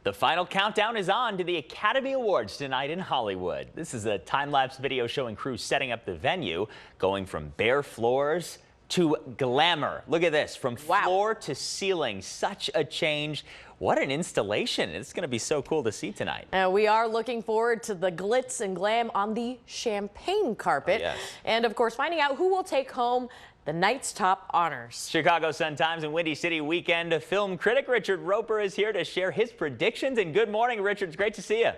The final countdown is on to the Academy Awards tonight in Hollywood. This is a time-lapse video showing crews setting up the venue, going from bare floors to glamour. Look at this, from floor to ceiling, such a change. What an installation. It's going to be so cool to see tonight. We are looking forward to the glitz and glam on the champagne carpet. Oh, yes. And of course, finding out who will take home the night's top honors. Chicago Sun-Times and Windy City Weekend film critic Richard Roper is here to share his predictions. And good morning, Richard. It's great to see you.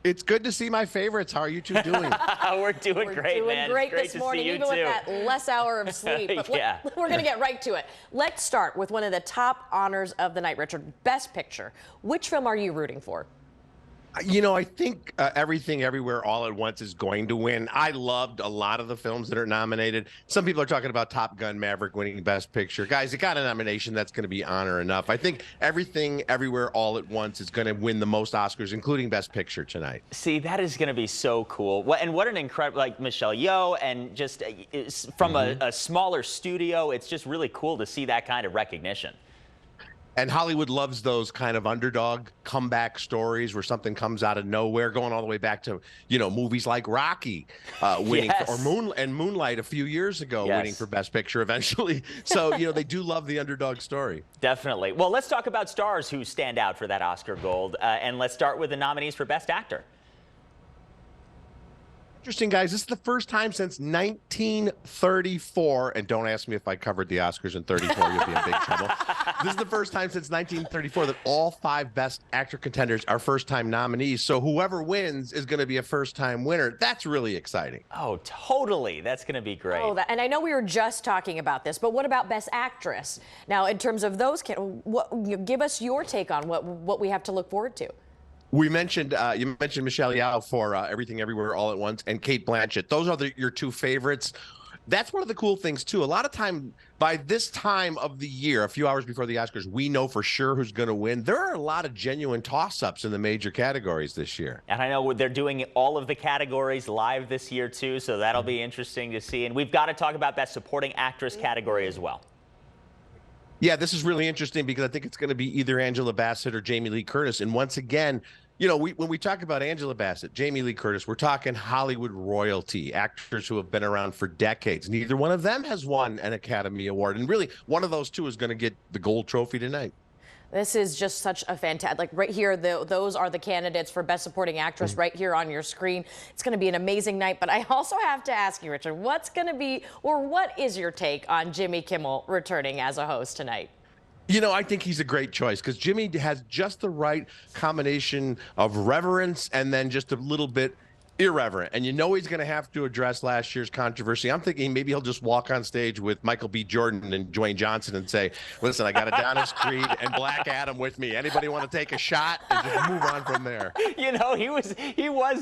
It's good to see my favorites. How are you two doing? We're doing great, man. We're doing great it's this great morning, to see even you with that less hour of sleep. But Yeah. we're going to get right to it. Let's start with one of the top honors of the night, Richard. Best Picture. Which film are you rooting for? You know, I think Everything Everywhere All at Once is going to win. I loved a lot of the films that are nominated. Some people are talking about Top Gun Maverick winning Best Picture. Guys, it got a nomination. That's going to be honor enough. I think Everything Everywhere All at Once is going to win the most Oscars, including Best Picture tonight. See, that is going to be so cool. And what an incredible, like Michelle Yeoh, and just from a smaller studio, it's just really cool to see that kind of recognition. And Hollywood loves those kind of underdog comeback stories where something comes out of nowhere, going all the way back to, you know, movies like Rocky winning, Yes. or Moonlight a few years ago, winning for Best Picture eventually. So, you know, they do love the underdog story. Definitely. Well, let's talk about stars who stand out for that Oscar Gold. And let's start with the nominees for Best Actor. Interesting, guys. This is the first time since 1934, and don't ask me if I covered the Oscars in 34, you'll be in big trouble. This is the first time since 1934 that all 5 Best Actor contenders are first-time nominees, so whoever wins is going to be a first-time winner. That's really exciting. Oh, totally. That's going to be great. Oh, and I know we were just talking about this, but what about Best Actress? Now, in terms of those, give us your take on what we have to look forward to. We mentioned, you mentioned Michelle Yeoh for Everything Everywhere All at Once, and Cate Blanchett. Those are your 2 favorites. That's one of the cool things, too. A lot of time, by this time of the year, a few hours before the Oscars, we know for sure who's going to win. There are a lot of genuine toss-ups in the major categories this year. And I know they're doing all of the categories live this year, too, so that'll be interesting to see. And we've got to talk about Best Supporting Actress category as well. Yeah, this is really interesting because I think it's going to be either Angela Bassett or Jamie Lee Curtis. And once again, you know, when we talk about Angela Bassett, Jamie Lee Curtis, we're talking Hollywood royalty, actors who have been around for decades. Neither one of them has won an Academy Award. And really, one of those 2 is going to get the gold trophy tonight. This is just such a fantastic, like right here, those are the candidates for Best Supporting Actress right here on your screen. It's going to be an amazing night, but I also have to ask you, Richard, what is your take on Jimmy Kimmel returning as a host tonight? You know, I think he's a great choice because Jimmy has just the right combination of reverence and then just a little bit irreverent. And you know he's going to have to address last year's controversy. I'm thinking maybe he'll just walk on stage with Michael B. Jordan and Dwayne Johnson and say, listen, I got Adonis Creed and Black Adam with me. Anybody want to take a shot? And just move on from there. You know, he was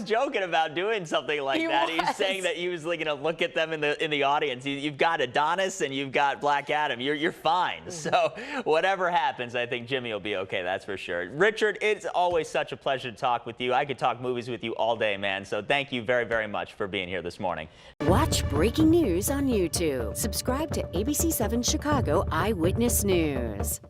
joking about doing something like that. He's saying that he was like, going to look at them in the audience. You've got Adonis and you've got Black Adam. You're fine. So whatever happens, I think Jimmy will be okay. That's for sure. Richard, it's always such a pleasure to talk with you. I could talk movies with you all day, man. So thank you very, very much for being here this morning. Watch breaking news on YouTube. Subscribe to ABC7 Chicago Eyewitness News.